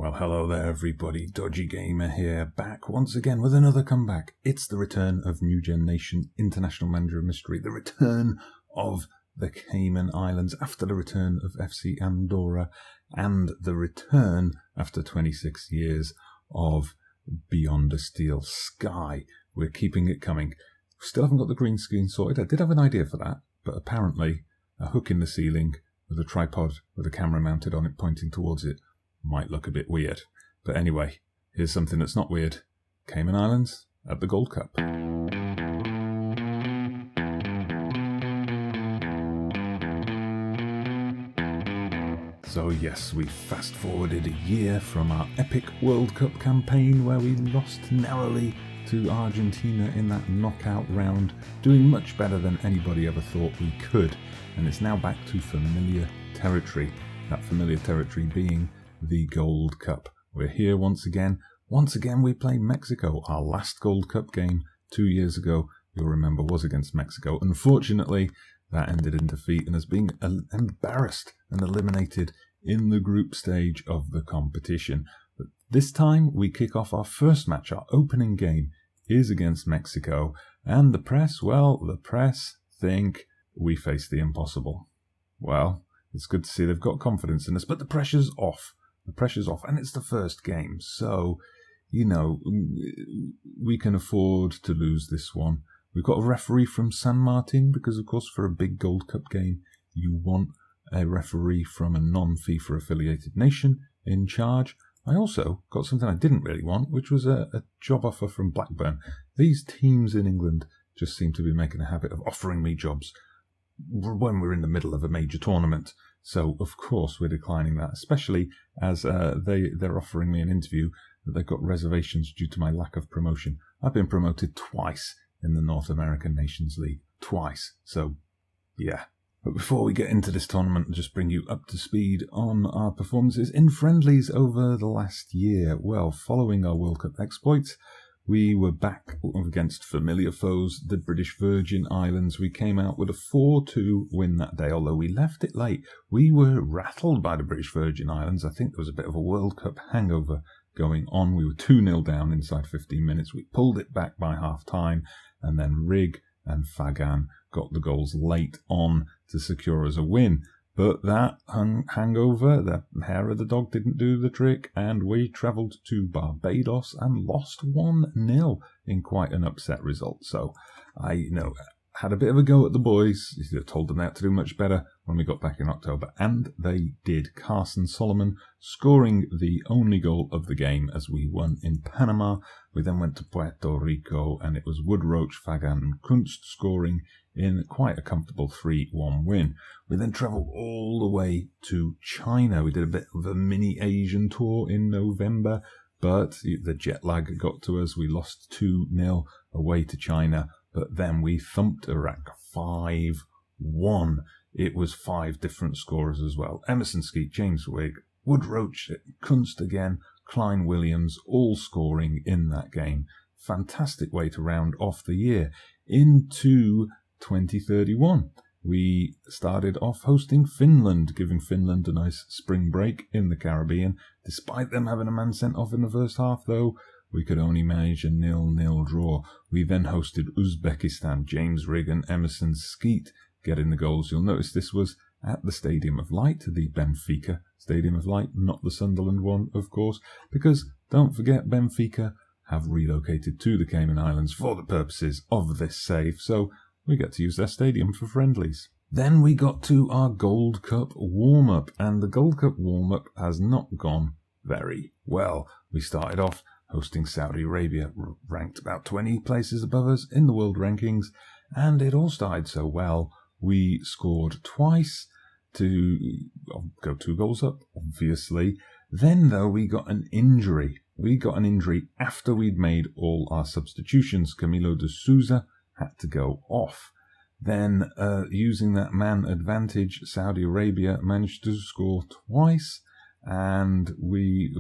Well, hello there, everybody. Dodgy Gamer here, back once again with another comeback. It's the return of Newgen Nation International Manager of Mystery, the return of the Cayman Islands after the return of FC Andorra, and the return after 26 years of Beyond a Steel Sky. We're keeping it coming. Still haven't got the green screen sorted. I did have an idea for that, but apparently a hook in the ceiling with a tripod with a camera mounted on it pointing towards it might look a bit weird. But anyway, here's something that's not weird. Cayman Islands at the Gold Cup. So yes, we fast forwarded a year from our epic World Cup campaign where we lost narrowly to Argentina in that knockout round, doing much better than anybody ever thought we could. And it's now back to familiar territory, that familiar territory being the Gold Cup. We're here once again. Once again we play Mexico. Our last Gold Cup game 2 years ago, you'll remember, was against Mexico. Unfortunately, that ended in defeat and us being embarrassed and eliminated in the group stage of the competition. But this time we kick off our first match. Our opening game is against Mexico, and the press think we face the impossible. Well, it's good to see they've got confidence in us, but the pressure's off. The pressure's off, and it's the first game, so, you know, we can afford to lose this one. We've got a referee from San Martin, because, of course, for a big Gold Cup game, you want a referee from a non-FIFA affiliated nation in charge. I also got something I didn't really want, which was a job offer from Blackburn. These teams in England just seem to be making a habit of offering me jobs when we're in the middle of a major tournament. So, of course, we're declining that, especially as they're offering me an interview that they've got reservations due to my lack of promotion. I've been promoted twice in the North American Nations League. Twice. So, yeah. But before we get into this tournament, I'll just bring you up to speed on our performances in friendlies over the last year. Well, following our World Cup exploits, we were back against familiar foes, the British Virgin Islands. We came out with a 4-2 win that day, although we left it late. We were rattled by the British Virgin Islands. I think there was a bit of a World Cup hangover going on. We were 2-0 down inside 15 minutes. We pulled it back by half-time, and then Rig and Fagan got the goals late on to secure us a win. But that hangover, the hair of the dog didn't do the trick, and we travelled to Barbados and lost 1-0 in quite an upset result. So I, had a bit of a go at the boys. I told them they had to do much better when we got back in October, and they did. Carson Solomon scoring the only goal of the game as we won in Panama. We then went to Puerto Rico, and it was Woodroach, Fagan and Kunst scoring in quite a comfortable 3-1 win. We then travelled all the way to China. We did a bit of a mini Asian tour in November, but the jet lag got to us. We lost 2-0 away to China, but then we thumped Iraq 5-1. It was 5 different scorers as well. Emerson Skeet, James Wigg, Woodroach, Kunst again, Klein Williams, all scoring in that game. Fantastic way to round off the year. Into 2031, we started off hosting Finland, giving Finland a nice spring break in the Caribbean. Despite them having a man sent off in the first half, though, we could only manage a 0-0 draw. We then hosted Uzbekistan, James Rigg and Emerson Skeet getting the goals. You'll notice this was at the Stadium of Light, the Benfica Stadium of Light, not the Sunderland one, of course, because don't forget Benfica have relocated to the Cayman Islands for the purposes of this save, so we get to use their stadium for friendlies. Then we got to our Gold Cup warm-up, and the Gold Cup warm-up has not gone very well. We started off hosting Saudi Arabia, ranked about 20 places above us in the world rankings, and it all started so well. We scored twice to go 2 goals up, obviously. Then, though, we got an injury. We got an injury after we'd made all our substitutions. Camilo de Souza had to go off. Then, using that man advantage, Saudi Arabia managed to score twice, and we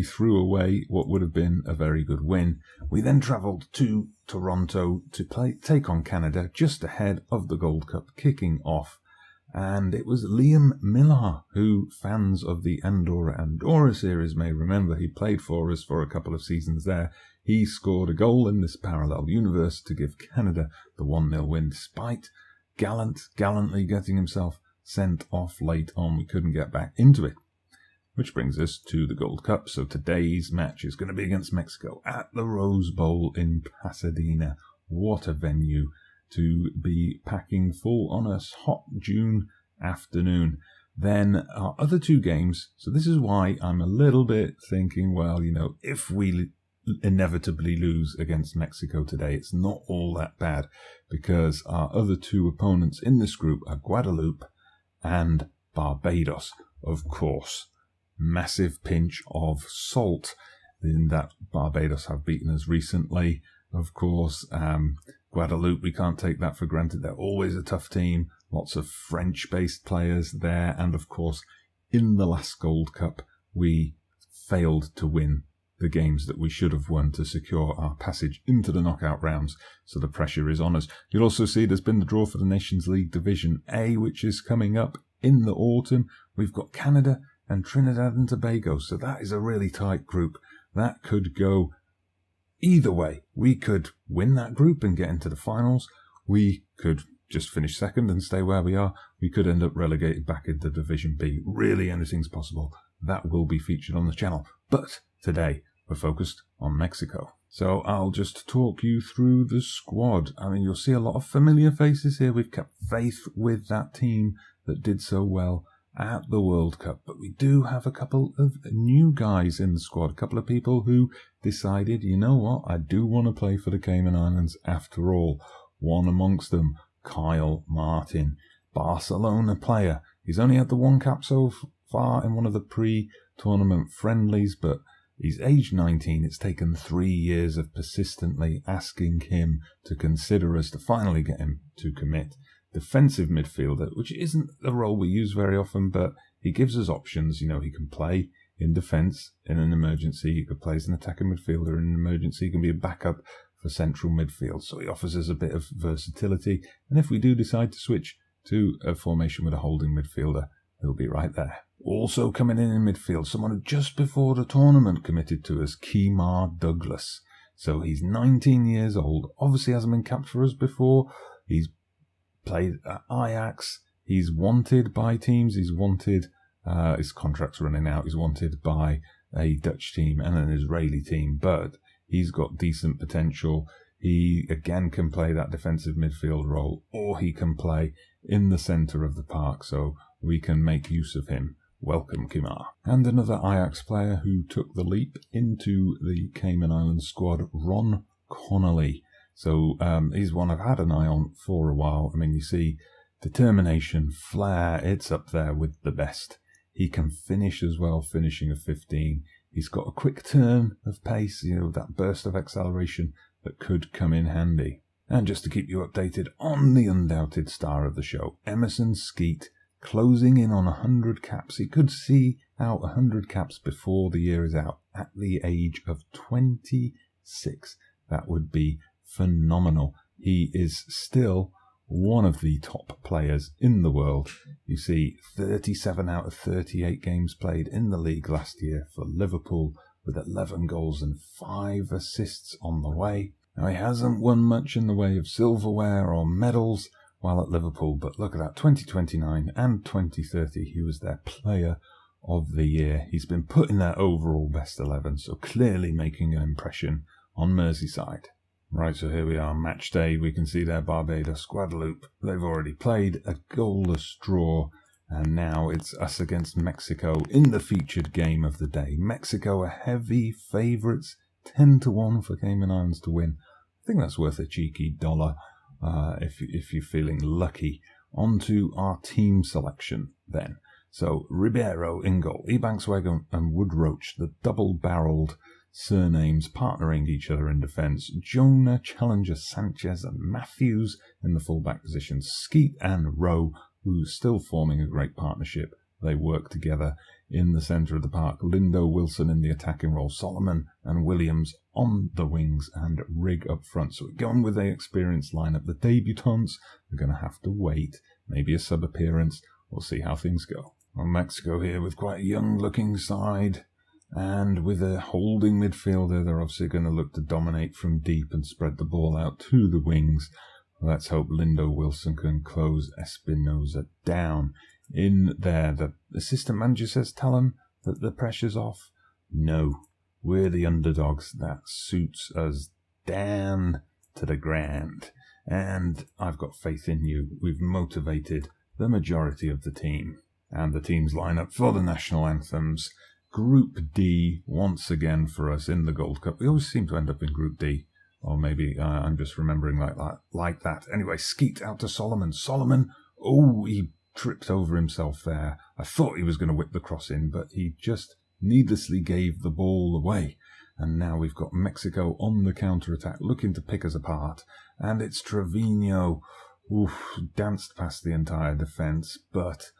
threw away what would have been a very good win. We then travelled to Toronto to take on Canada just ahead of the Gold Cup kicking off, And it was Liam Millar, who fans of the Andorra series may remember. He played for us for a couple of seasons there. He scored a goal in this parallel universe to give Canada the 1-0 win, despite gallantly getting himself sent off late on. We couldn't get back into it. Which brings us to the Gold Cup. So today's match is going to be against Mexico at the Rose Bowl in Pasadena. What a venue to be packing full on a hot June afternoon. Then our other two games. So this is why I'm a little bit thinking, well, if we inevitably lose against Mexico today, it's not all that bad, because our other two opponents in this group are Guadeloupe and Barbados. Of course, massive pinch of salt in that Barbados have beaten us recently. Of course, Guadeloupe, we can't take that for granted. They're always a tough team. Lots of French-based players there. And of course, in the last Gold Cup, we failed to win the games that we should have won to secure our passage into the knockout rounds. So the pressure is on us. You'll also see there's been the draw for the Nations League Division A, which is coming up in the autumn. We've got Canada and Trinidad and Tobago. So that is a really tight group. That could go either way. We could win that group and get into the finals. We could just finish second and stay where we are. We could end up relegated back into Division B. Really, anything's possible. That will be featured on the channel. But today, we're focused on Mexico. So I'll just talk you through the squad. I mean, you'll see a lot of familiar faces here. We've kept faith with that team that did so well at the World Cup. But we do have a couple of new guys in the squad. A couple of people who decided, you know what, I do want to play for the Cayman Islands after all. One amongst them, Kyle Martin, Barcelona player. He's only had the one cap so far in one of the pre-tournament friendlies, but he's age 19. It's taken 3 years of persistently asking him to consider us to finally get him to commit. Defensive midfielder, which isn't a role we use very often, but he gives us options. He can play in defence in an emergency. He could play as an attacking midfielder in an emergency. He can be a backup for central midfield. So he offers us a bit of versatility. And if we do decide to switch to a formation with a holding midfielder, he'll be right there. Also coming in midfield, someone who just before the tournament committed to us, Kemar Douglas. So he's 19 years old. Obviously hasn't been capped for us before. He's played at Ajax. He's wanted by teams. He's wanted, his contract's running out. He's wanted by a Dutch team and an Israeli team, but he's got decent potential. He, again, can play that defensive midfield role, or he can play in the centre of the park, so we can make use of him. Welcome, Kemar. And another Ajax player who took the leap into the Cayman Islands squad, Ron Connolly. So he's one I've had an eye on for a while. I mean, you see determination, flair, it's up there with the best. He can finish as well, finishing a 15. He's got a quick turn of pace, that burst of acceleration that could come in handy. And just to keep you updated on the undoubted star of the show, Emerson Skeet, closing in on 100 caps. He could see out 100 caps before the year is out at the age of 26. That would be phenomenal. He is still one of the top players in the world. You see 37 out of 38 games played in the league last year for Liverpool, with 11 goals and 5 assists on the way. Now, he hasn't won much in the way of silverware or medals while at Liverpool, but look at that, 2029 and 2030, he was their player of the year. He's been put in their overall best 11, so clearly making an impression on Merseyside. Right, so here we are, match day. We can see there Barbados, Guadeloupe. They've already played a goalless draw, and now it's us against Mexico in the featured game of the day. Mexico are heavy favourites, 10-1 for Cayman Islands to win. I think that's worth a cheeky $1 if you're feeling lucky. On to our team selection then. So Ribeiro in goal, Ebanksweg and Woodroach, the double-barrelled surnames partnering each other in defence. Jonah, Challenger, Sanchez and Matthews in the full-back positions. Skeet and Rowe, who's still forming a great partnership. They work together in the centre of the park. Lindo, Wilson in the attacking role. Solomon and Williams on the wings and Rig up front. So we're going with an experienced lineup. The debutants are going to have to wait maybe a sub-appearance. We'll see how things go. Well, Mexico here with quite a young-looking side, and with a holding midfielder, they're obviously going to look to dominate from deep and spread the ball out to the wings. Let's hope Lindo Wilson can close Espinosa down. In there, the assistant manager says, tell him that the pressure's off. No, we're the underdogs. That suits us down to the ground. And I've got faith in you. We've motivated the majority of the team. And the teams line up for the national anthems. Group D once again for us in the Gold Cup. We always seem to end up in Group D. Or maybe I'm just remembering like that. Anyway, Skeet out to Solomon. Solomon, oh, he tripped over himself there. I thought he was going to whip the cross in, but he just needlessly gave the ball away. And now we've got Mexico on the counter-attack, looking to pick us apart. And it's Trevino, who danced past the entire defence, but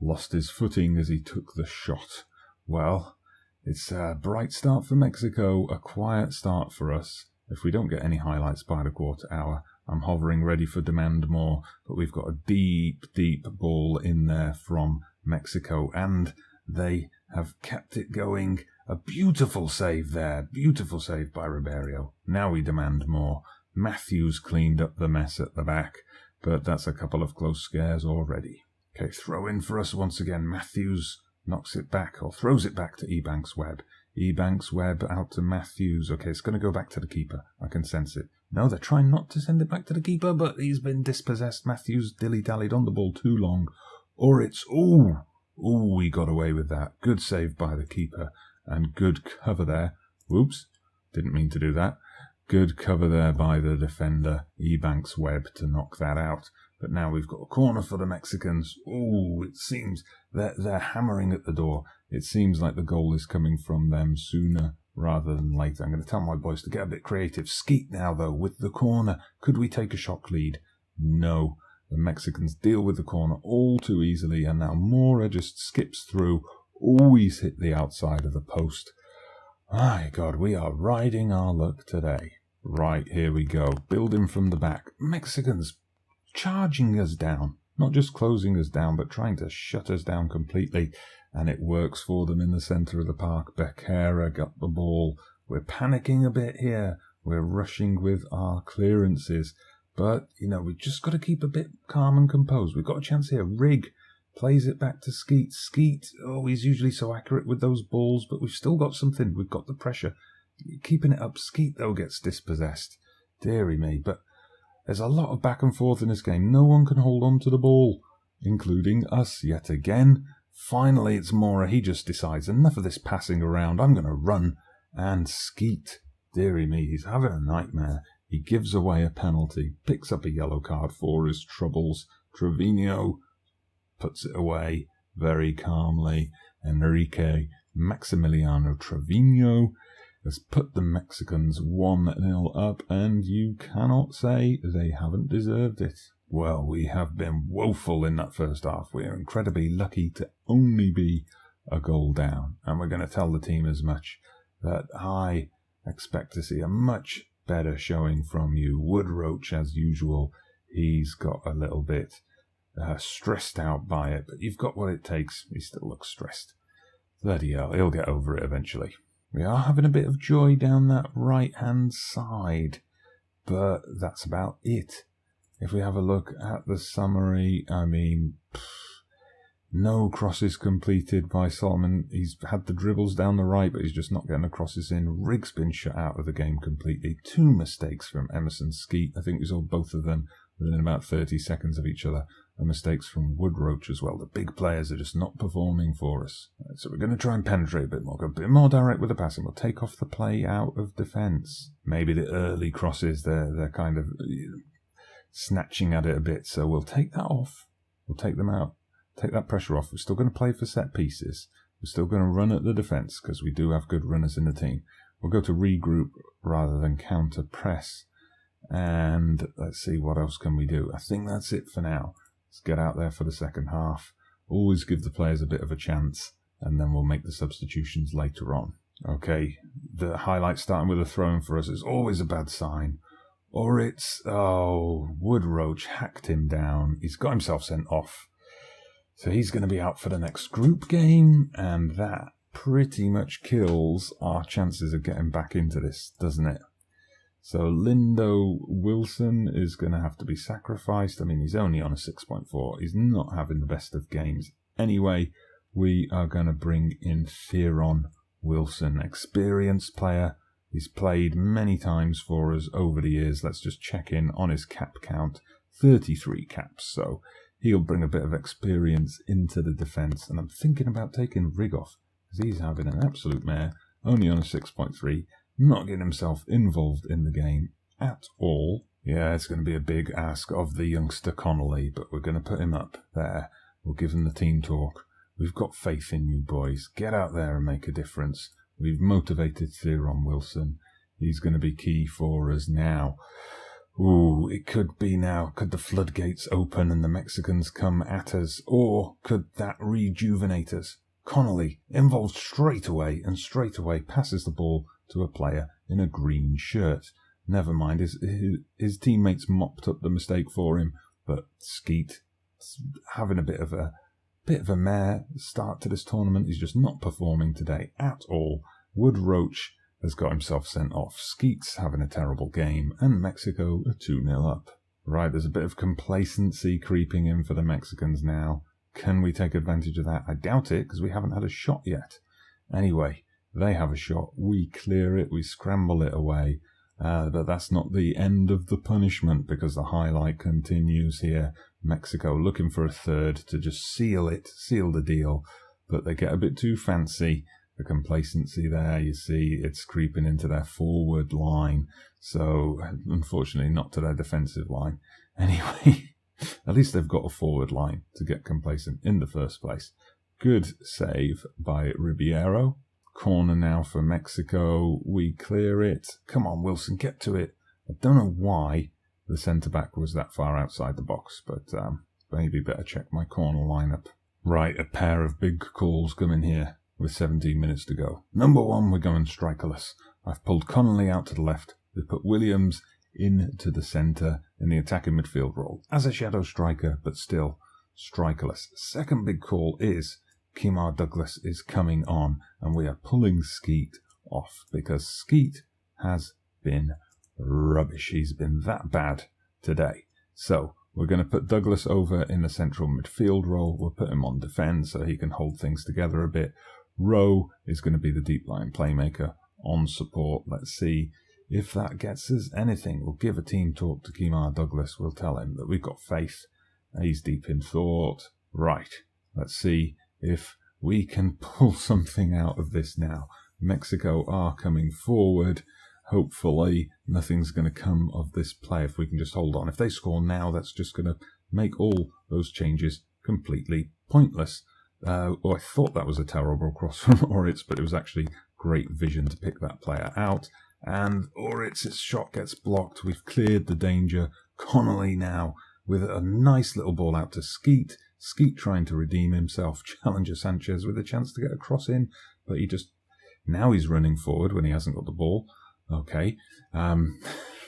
lost his footing as he took the shot. Well, it's a bright start for Mexico, a quiet start for us. If we don't get any highlights by the quarter hour, I'm hovering ready for demand more, but we've got a deep, deep ball in there from Mexico, and they have kept it going. A beautiful save there, beautiful save by Ribeiro. Now we demand more. Matthews cleaned up the mess at the back, but that's a couple of close scares already. Okay, throw in for us once again. Matthews knocks it back, or throws it back to Ebanks-Webb. Ebanks-Webb out to Matthews. Okay, it's going to go back to the keeper. I can sense it. No, they're trying not to send it back to the keeper, but he's been dispossessed. Matthews dilly-dallied on the ball too long. Or it's... Ooh, we got away with that. Good save by the keeper. And good cover there. Whoops, didn't mean to do that. Good cover there by the defender, Ebanks-Webb, to knock that out. But now we've got a corner for the Mexicans. Ooh, it seems they're hammering at the door. It seems like the goal is coming from them sooner rather than later. I'm going to tell my boys to get a bit creative. Skeet now, though, with the corner. Could we take a shock lead? No. The Mexicans deal with the corner all too easily, and now Mora just skips through, always hit the outside of the post. My God, we are riding our luck today. Right, here we go. Building from the back. Mexicans charging us down. Not just closing us down, but trying to shut us down completely. And it works for them in the centre of the park. Becerra got the ball. We're panicking a bit here. We're rushing with our clearances. But, we've just got to keep a bit calm and composed. We've got a chance here. Rig plays it back to Skeet. Skeet, he's usually so accurate with those balls, but we've still got something. We've got the pressure. Keeping it up. Skeet, though, gets dispossessed. Deary me. But there's a lot of back and forth in this game. No one can hold on to the ball, including us yet again. Finally, it's Mora. He just decides, enough of this passing around. I'm going to run. And Skeet, deary me, he's having a nightmare. He gives away a penalty, picks up a yellow card for his troubles. Trevino puts it away very calmly. Enrique Maximiliano Trevino has put the Mexicans 1-0 up, and you cannot say they haven't deserved it. Well, we have been woeful in that first half. We are incredibly lucky to only be a goal down, and we're going to tell the team as much, that I expect to see a much better showing from you. Woodroach, as usual, he's got a little bit stressed out by it, but you've got what it takes. He still looks stressed. Bloody hell, he'll get over it eventually. We are having a bit of joy down that right-hand side, but that's about it. If we have a look at the summary, no crosses completed by Solomon. He's had the dribbles down the right, but he's just not getting the crosses in. Riggs been shut out of the game completely. 2 mistakes from Emerson Skeet. I think we saw both of them within about 30 seconds of each other. And mistakes from Woodroach as well. The big players are just not performing for us. Right, so we're going to try and penetrate a bit more. Go a bit more direct with the passing. We'll take off the play out of defence. Maybe the early crosses, they're kind of snatching at it a bit. So we'll take that off. We'll take them out. Take that pressure off. We're still going to play for set pieces. We're still going to run at the defence because we do have good runners in the team. We'll go to regroup rather than counter press. And let's see, what else can we do? I think that's it for now. Let's get out there for the second half. Always give the players a bit of a chance, and then we'll make the substitutions later on. Okay, the highlight starting with a throw-in for us is always a bad sign. Or it's, Woodroach hacked him down. He's got himself sent off. So he's going to be out for the next group game, and that pretty much kills our chances of getting back into this, doesn't it? So Lindo Wilson is going to have to be sacrificed. I mean, he's only on a 6.4. He's not having the best of games. Anyway, we are going to bring in Theron Wilson, experienced player. He's played many times for us over the years. Let's just check in on his cap count. 33 caps, so he'll bring a bit of experience into the defence. And I'm thinking about taking Rigoff, because he's having an absolute mare, only on a 6.3, not getting himself involved in the game at all. Yeah, it's going to be a big ask of the youngster Connolly, but we're going to put him up there. We'll give him the team talk. We've got faith in you boys. Get out there and make a difference. We've motivated Theron Wilson. He's going to be key for us now. Ooh, it could be now. Could the floodgates open and the Mexicans come at us? Or could that rejuvenate us? Connolly involved straight away passes the ball to a player in a green shirt. Never mind, his teammates mopped up the mistake for him, but Skeet having a bit of a mare start to this tournament. He's just not performing today at all. Woodroach has got himself sent off. Skeet's having a terrible game, and Mexico are 2-0 up. Right, there's a bit of complacency creeping in for the Mexicans now. Can we take advantage of that? I doubt it, because we haven't had a shot yet. Anyway, they have a shot. We clear it. We scramble it away. But that's not the end of the punishment, because the highlight continues here. Mexico looking for a third to just seal the deal. But they get a bit too fancy. The complacency there, you see, it's creeping into their forward line. So, unfortunately, not to their defensive line. Anyway, at least they've got a forward line to get complacent in the first place. Good save by Ribeiro. Corner now for Mexico. We clear it. Come on, Wilson, get to it. I don't know why the centre-back was that far outside the box, but maybe better check my corner lineup. Right, a pair of big calls coming here with 17 minutes to go. Number one, we're going strikerless. I've pulled Connolly out to the left. We've put Williams into the centre in the attacking midfield role as a shadow striker, but still strikerless. Second big call is Kemar Douglas is coming on, and we are pulling Skeet off because Skeet has been rubbish. He's been that bad today. So we're going to put Douglas over in the central midfield role. We'll put him on defence so he can hold things together a bit. Rowe is going to be the deep line playmaker on support. Let's see if that gets us anything. We'll give a team talk to Kemar Douglas. We'll tell him that we've got faith. He's deep in thought. Right, let's see if we can pull something out of this now. Mexico are coming forward. Hopefully nothing's going to come of this play if we can just hold on. If they score now, that's just going to make all those changes completely pointless. I thought that was a terrible cross from Oritz, but it was actually great vision to pick that player out. And Oritz's shot gets blocked. We've cleared the danger. Connolly now with a nice little ball out to Skeet. Skeet trying to redeem himself. Challenger Sanchez with a chance to get a cross in, but now he's running forward when he hasn't got the ball. Okay.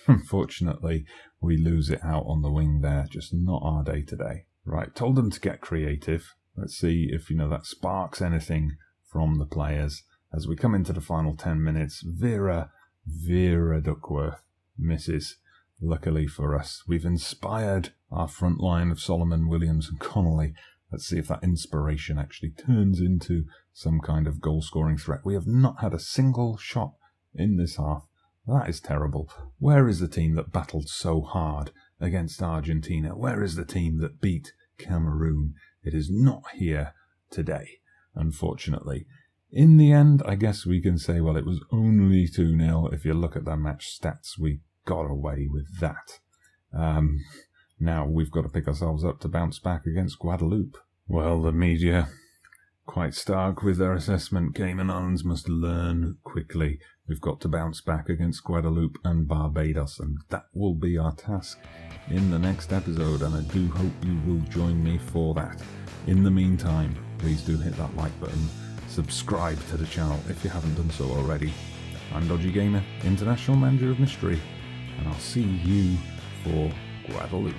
Unfortunately, we lose it out on the wing there. Just not our day today. Right, told them to get creative. Let's see if, that sparks anything from the players. As we come into the final 10 minutes, Vera Duckworth misses. Luckily for us, we've inspired our front line of Solomon, Williams and Connolly. Let's see if that inspiration actually turns into some kind of goal-scoring threat. We have not had a single shot in this half. That is terrible. Where is the team that battled so hard against Argentina? Where is the team that beat Cameroon? It is not here today, unfortunately. In the end, I guess we can say, well, it was only 2-0. If you look at the match stats, we got away with that. Now we've got to pick ourselves up to bounce back against Guadeloupe. Well, the media, quite stark with their assessment. Cayman Islands must learn quickly. We've got to bounce back against Guadeloupe and Barbados, and that will be our task in the next episode, and I do hope you will join me for that. In the meantime, please do hit that like button, subscribe to the channel if you haven't done so already. I'm Dodgy Gamer, International Manager of Mystery. and I'll see you for Guadeloupe.